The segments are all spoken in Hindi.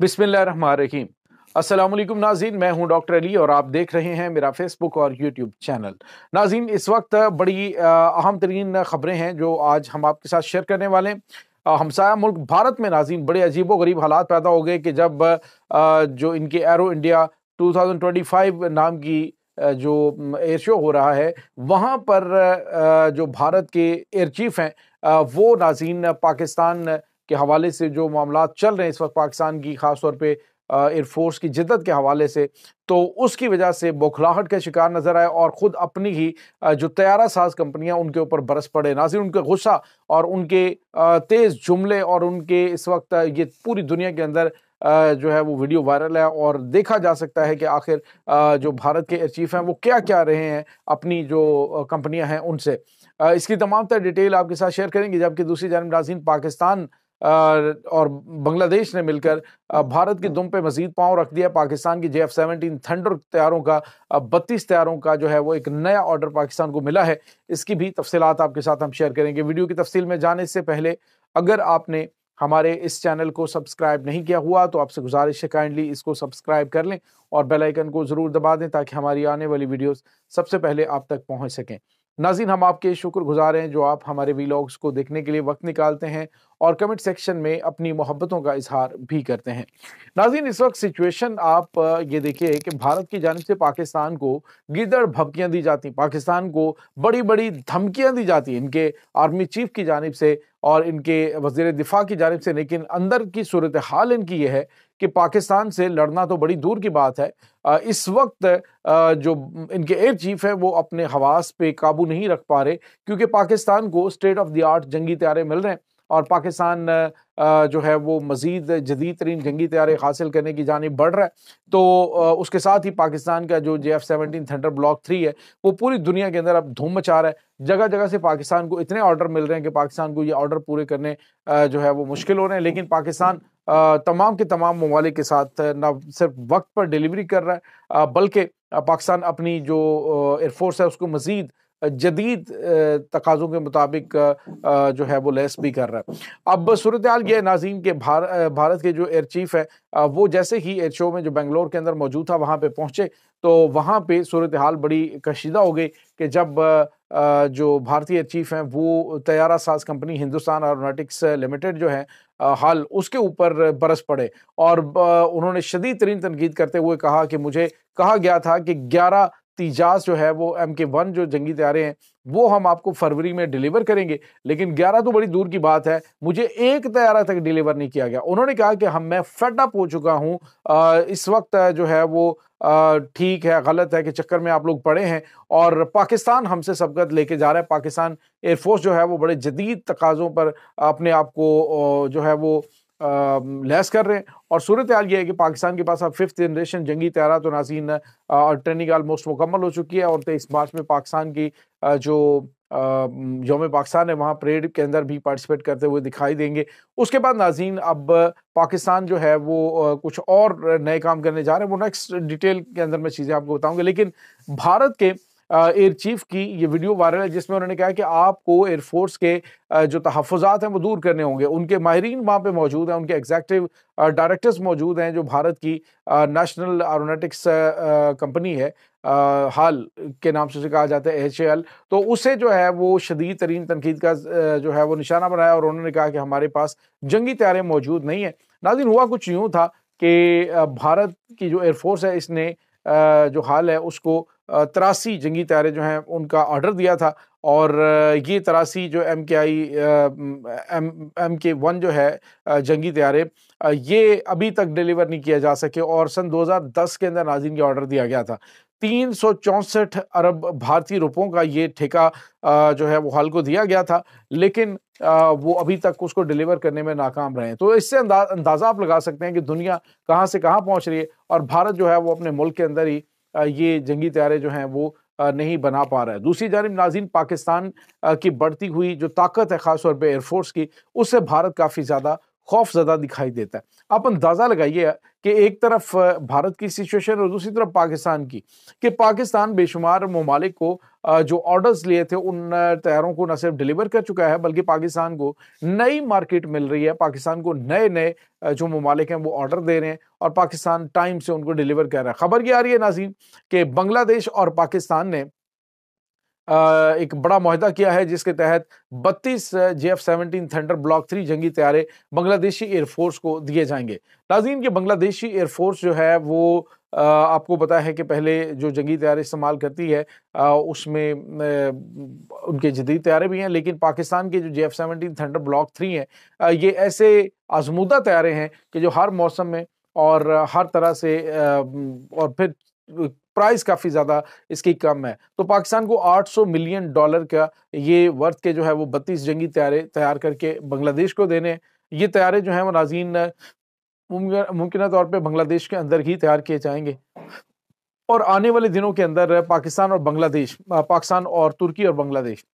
बिस्मिल्लाहिर्रहमानिर्रहीम। अस्सलाम वालेकुम नाज़रीन, मैं हूं डॉक्टर अली और आप देख रहे हैं मेरा फेसबुक और यूट्यूब चैनल। नाज़रीन, इस वक्त बड़ी अहम तरीन खबरें हैं जो आज हम आपके साथ शेयर करने वाले हैं। हमसाया मुल्क भारत में नाज़रीन बड़े अजीबो गरीब हालात पैदा हो गए कि जब जो इनके एरो इंडिया 2025 नाम की जो एयर शो हो रहा है, वहाँ पर जो भारत के एयर चीफ हैं, वो नाज़रीन पाकिस्तान के हवाले से जो मामलात चल रहे हैं इस वक्त पाकिस्तान की, खास तौर पे एयरफोर्स की जिद्दत के हवाले से, तो उसकी वजह से बौखलाहट का शिकार नजर आए और ख़ुद अपनी ही जो तैयारा साज कंपनियां उनके ऊपर बरस पड़े। नाज़रीन, उनके गुस्सा और उनके तेज़ जुमले और उनके इस वक्त ये पूरी दुनिया के अंदर जो है वो वीडियो वायरल है और देखा जा सकता है कि आखिर जो भारत के एयर चीफ हैं वो क्या क्या रहे हैं अपनी जो कंपनियां हैं उनसे। इसकी तमाम तर डिटेल आपके साथ शेयर करेंगे। जबकि दूसरी जानिब नाज़रीन, पाकिस्तान और बांग्लादेश ने मिलकर भारत की दुम पे मजीद पांव रख दिया। पाकिस्तान की JF-17 थंडर तैयारों का 32 तैयारों का जो है वो एक नया ऑर्डर पाकिस्तान को मिला है। इसकी भी तफसीलात आपके साथ हम शेयर करेंगे। वीडियो की तफसील में जाने से पहले अगर आपने हमारे इस चैनल को सब्सक्राइब नहीं किया हुआ तो आपसे गुजारिश है काइंडली इसको सब्सक्राइब कर लें और बेल आइकन को ज़रूर दबा दें ताकि हमारी आने वाली वीडियोस सबसे पहले आप तक पहुंच सकें। नाज़रीन, हम आपके शुक्रगुजार हैं जो आप हमारे वीलॉग्स को देखने के लिए वक्त निकालते हैं और कमेंट सेक्शन में अपनी मोहब्बतों का इजहार भी करते हैं। नाज़रीन, इस वक्त सिचुएशन आप ये देखिए कि भारत की जानिब से पाकिस्तान को गिदड़ भभकियां दी जाती, पाकिस्तान को बड़ी बड़ी धमकियां दी जाती इनके आर्मी चीफ की जानिब से और इनके वज़ीर दिफा की जानिब से। लेकिन अंदर की सूरत हाल इनकी ये है कि पाकिस्तान से लड़ना तो बड़ी दूर की बात है, इस वक्त जो इनके एयर चीफ है वो अपने हवास पे काबू नहीं रख पा रहे क्योंकि पाकिस्तान को स्टेट ऑफ द आर्ट जंगी तैयारे मिल रहे हैं और पाकिस्तान जो है वो मजीद जदीद तरीन जंगी तैयारे हासिल करने की जानिब बढ़ रहा है। तो उसके साथ ही पाकिस्तान का जो JF-17 थंडर ब्लॉक 3 है वो पूरी दुनिया के अंदर अब धूम मचा रहा है। जगह जगह से पाकिस्तान को इतने ऑर्डर मिल रहे हैं कि पाकिस्तान को ये ऑर्डर पूरे करने जो है वो मुश्किल हो रहे हैं। लेकिन पाकिस्तान तमाम के तमाम ममालिक के साथ न सिर्फ वक्त पर डिलीवरी कर रहा है बल्कि पाकिस्तान अपनी जो एयरफोर्स है उसको मजीद जदीद तकाज़ों के मुताबिक जो है वो लेस भी कर रहा है। अब सूरत हाल ये नाज़रीन के भारत के जो एयर चीफ है वो जैसे ही एयर शो में जो बेंगलोर के अंदर मौजूद था वहाँ पे पहुँचे तो वहाँ पे सूरत हाल बड़ी कशीदा हो गई कि जब जो भारतीय एयर चीफ हैं वो तैयारा साज कंपनी हिंदुस्तान एरोनॉटिक्स लिमिटेड जो है हाल उसके ऊपर बरस पड़े और उन्होंने शदीद तरीन तनकीद करते हुए कहा कि मुझे कहा गया था कि 11 तीजाज जो है वो MK1 जो जंगी तैयारे हैं वो हम आपको फरवरी में डिलीवर करेंगे, लेकिन 11 तो बड़ी दूर की बात है, मुझे एक तैयारा तक डिलीवर नहीं किया गया। उन्होंने कहा कि मैं फेड अप हो चुका हूँ, इस वक्त जो है वो ठीक है गलत है कि चक्कर में आप लोग पड़े हैं और पाकिस्तान हमसे सबकत लेके जा रहा है। पाकिस्तान एयरफोर्स जो है वो बड़े जदीद तकाज़ों पर अपने आप को जो है वो लैस कर रहे हैं और सूरत हाल ये है कि पाकिस्तान के पास अब 5th जनरेशन जंगी तैयारा तो नाज़रीन ट्रेनिंग ऑलमोस्ट मुकम्मल हो चुकी है और 23 मार्च में पाकिस्तान की जो यौम पाकिस्तान है वहाँ परेड के अंदर भी पार्टिसिपेट करते हुए दिखाई देंगे। उसके बाद नाज़रीन अब पाकिस्तान जो है वो कुछ और नए काम करने जा रहे हैं, वो नेक्स्ट डिटेल के अंदर मैं चीज़ें आपको बताऊंगा। लेकिन भारत के एयर चीफ की ये वीडियो वायरल है जिसमें उन्होंने कहा कि आपको एयरफोर्स के जो तहफ़्फ़ुज़ात हैं वो दूर करने होंगे। उनके माहिरीन वहाँ पे मौजूद हैं, उनके एग्जीक्यूटिव डायरेक्टर्स मौजूद हैं जो भारत की नेशनल एरोनॉटिक्स कंपनी है, हाल के नाम से उसे कहा जाता है HAL। तो उसे जो है वो शदीद तरीन तनकीद का जो है वो निशाना बनाया और उन्होंने कहा कि हमारे पास जंगी तैयारे मौजूद नहीं है। नाज़रीन, हुआ कुछ यूँ था कि भारत की जो एयरफोर्स है इसने जो हाल है उसको 83 जंगी तैयारे जो हैं उनका ऑर्डर दिया था और ये 83 जो MK1 जो है जंगी तैयारे ये अभी तक डिलीवर नहीं किया जा सके और सन 2010 के अंदर नाज़रीन के ऑर्डर दिया गया था। 364 अरब भारतीय रुपयों का ये ठेका जो है वो हाल को दिया गया था, लेकिन वो अभी तक उसको डिलीवर करने में नाकाम रहे हैं। तो इससे अंदाज़ा आप लगा सकते हैं कि दुनिया कहाँ से कहाँ पहुँच रही है और भारत जो है वो अपने मुल्क के अंदर ही ये जंगी तैयारे जो हैं वो नहीं बना पा रहा है। दूसरी जानिब नाज़रीन, पाकिस्तान की बढ़ती हुई जो ताकत है ख़ास तौर पे एयरफोर्स की, उससे भारत काफ़ी ज़्यादा खौफज़दा दिखाई देता है। आप अंदाज़ा लगाइए कि एक तरफ भारत की सिचुएशन और दूसरी तरफ पाकिस्तान की, कि पाकिस्तान बेशुमार ममालिक को जो ऑर्डर्स लिए थे उन तैयारों को न सिर्फ डिलीवर कर चुका है बल्कि पाकिस्तान को नई मार्केट मिल रही है। पाकिस्तान को नए नए जो ममालिक हैं वो ऑर्डर दे रहे हैं और पाकिस्तान टाइम से उनको डिलीवर कर रहा है। खबर ये आ रही है नाज़रीन कि बांग्लादेश और पाकिस्तान ने एक बड़ा मुआहदा किया है जिसके तहत 32 JF-17 थंडर ब्लॉक 3 जंगी तैयारे बांग्लादेशी एयरफोर्स को दिए जाएंगे। नाज़रीन के बांग्लादेशी एयरफोर्स जो है वो आपको पता है कि पहले जो जंगी तैयारे इस्तेमाल करती है उसमें उनके जदीद तैयारे भी हैं, लेकिन पाकिस्तान के जो JF-17 थंडर ब्लॉक 3 है ये ऐसे आजमूदा तैयारे हैं कि जो हर मौसम में और हर तरह से और फिर प्राइस काफ़ी ज़्यादा इसकी कम है। तो पाकिस्तान को $800 मिलियन का ये वर्थ के जो है वो 32 जंगी तैयारे तैयार करके बांग्लादेश को देने। ये तैयारे जो हैं वो नाज़रीन मुमकिन तौर पे बांग्लादेश के अंदर ही तैयार किए जाएंगे और आने वाले दिनों के अंदर पाकिस्तान और बांग्लादेश, पाकिस्तान और तुर्की और बांग्लादेश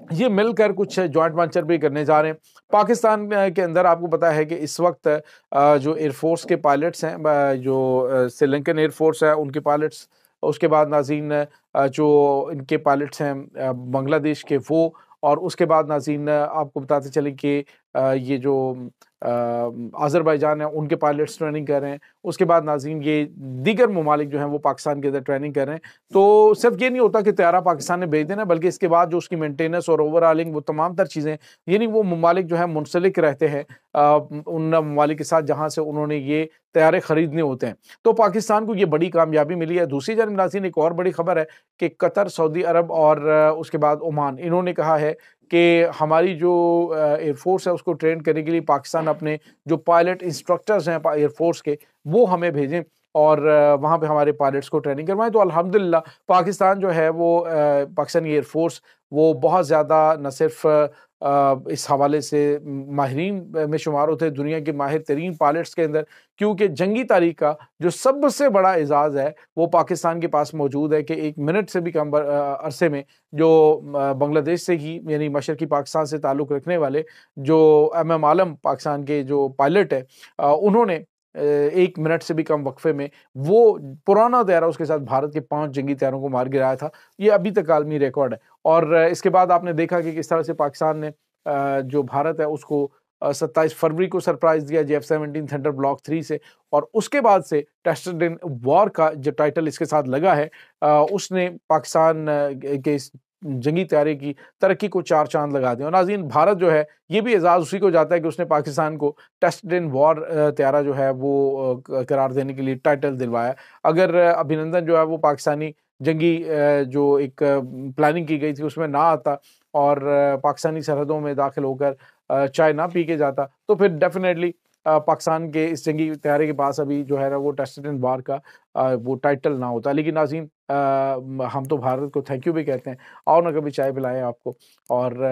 ये मिलकर कुछ जॉइंट वेंचर भी करने जा रहे हैं। पाकिस्तान के अंदर आपको पता है कि इस वक्त जो एयरफोर्स के पायलट्स हैं, जो श्रीलंकन एयरफोर्स है उनके पायलट्स, उसके बाद नाज़रीन जो इनके पायलट्स हैं बांग्लादेश के वो, और उसके बाद नाज़रीन आपको बताते चले कि ये जो अज़रबैजान है उनके पायलट्स ट्रेनिंग कर रहे हैं। उसके बाद नाज़रीन ये दीगर ममालिक जो हैं वो पाकिस्तान के अंदर ट्रेनिंग कर रहे हैं। तो सिर्फ ये नहीं होता कि तैयारा पाकिस्तान ने भेज देना, बल्कि इसके बाद जो उसकी मेंटेनेंस और ओवरऑलिंग वो तमाम तर चीज़ें, यानी वो ममालिक जो है मुंसलिक रहते हैं उन ममालिक के साथ जहाँ से उन्होंने ये तैयारे खरीदने होते हैं। तो पाकिस्तान को ये बड़ी कामयाबी मिली है। दूसरी जानब नाज़रीन एक और बड़ी खबर है कि कतर, सऊदी अरब और उसके बाद ओमान, इन्होंने कहा है कि हमारी जो एयरफोर्स है उसको ट्रेन करने के लिए पाकिस्तान अपने जो पायलट इंस्ट्रक्टर्स हैं एयरफोर्स के वो हमें भेजें और वहाँ पे हमारे पायलट्स को ट्रेनिंग करवाएं। तो अल्हम्दुलिल्लाह पाकिस्तान जो है वो पाकिस्तानी एयरफोर्स वो बहुत ज़्यादा न सिर्फ इस हवाले से माहिरीन में शुमार होते हैं, दुनिया के माहिर तरीन पायलट्स के अंदर, क्योंकि जंगी तारीख का जो सबसे बड़ा एजाज़ है वो पाकिस्तान के पास मौजूद है कि 1 मिनट से भी कम अरसे में जो बांग्लादेश से ही यानी मशरकी पाकिस्तान से ताल्लुक़ रखने वाले जो MM आलम पाकिस्तान के जो पायलट है उन्होंने 1 मिनट से भी कम वक्फे में वो पुराना तैयारा उसके साथ भारत के 5 जंगी तैयारों को मार गिराया था। ये अभी तक आलमी रिकॉर्ड है। और इसके बाद आपने देखा कि किस तरह से पाकिस्तान ने जो भारत है उसको 27 फरवरी को सरप्राइज दिया JF-17 थंडर ब्लॉक 3 से, और उसके बाद से टेस्टेड इन वॉर का जो टाइटल इसके साथ लगा है उसने पाकिस्तान के इस जंगी तैयारे की तरक्की को 4 चांद लगा दिए। और नाज़रीन भारत जो है ये भी एजाज़ उसी को जाता है कि उसने पाकिस्तान को टेस्टेड इन वॉर तैयारा जो है वो करार देने के लिए टाइटल दिलवाया। अगर अभिनंदन जो है वो पाकिस्तानी जंगी जो एक प्लानिंग की गई थी उसमें ना आता और पाकिस्तानी सरहदों में दाखिल होकर चाय ना पी के जाता तो फिर डेफिनेटली पाकिस्तान के इस जंगी तैयारे के पास अभी जो है ना वो टेस्टेड इन वार का वो टाइटल ना होता। लेकिन नाज़रीन हम तो भारत को थैंक यू भी कहते हैं, आओ ना कभी चाय पिलाएं आपको और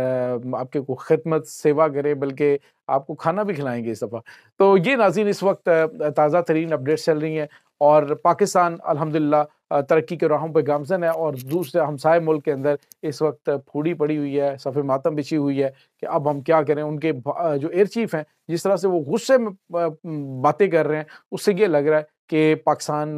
आपके को खिदमत सेवा करें, बल्कि आपको खाना भी खिलाएंगे इस दफ़ा। तो ये नाज़रीन इस वक्त ताज़ा तरीन अपडेट्स चल रही हैं और पाकिस्तान अल्हम्दुलिल्लाह तरक्की के राहों पर गामज़न है और दूसरे हमसाय मुल्क के अंदर इस वक्त फूड़ी पड़ी हुई है, सफ़े मातम बिछी हुई है कि अब हम क्या करें। उनके जो एयर चीफ हैं जिस तरह से वो गुस्से में बातें कर रहे हैं उससे ये लग रहा है कि पाकिस्तान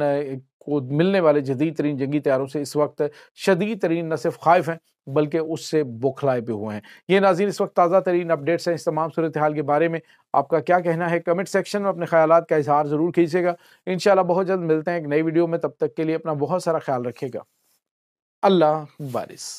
को मिलने वाले जदीद तरीन जंगी तैयारों से इस वक्त शदीद तरीन न सिर्फ खाइफ हैं बल्कि उससे बौखलाए भी हुए हैं। ये नाज़रीन इस वक्त ताज़ा तरीन अपडेट्स हैं। इस तमाम सूरत हाल के बारे में आपका क्या कहना है कमेंट सेक्शन में अपने ख्यालात का इजहार ज़रूर कीजिएगा। इंशाल्लाह बहुत जल्द मिलते हैं एक नई वीडियो में, तब तक के लिए अपना बहुत सारा ख्याल रखिएगा। अल्लाह बारिस।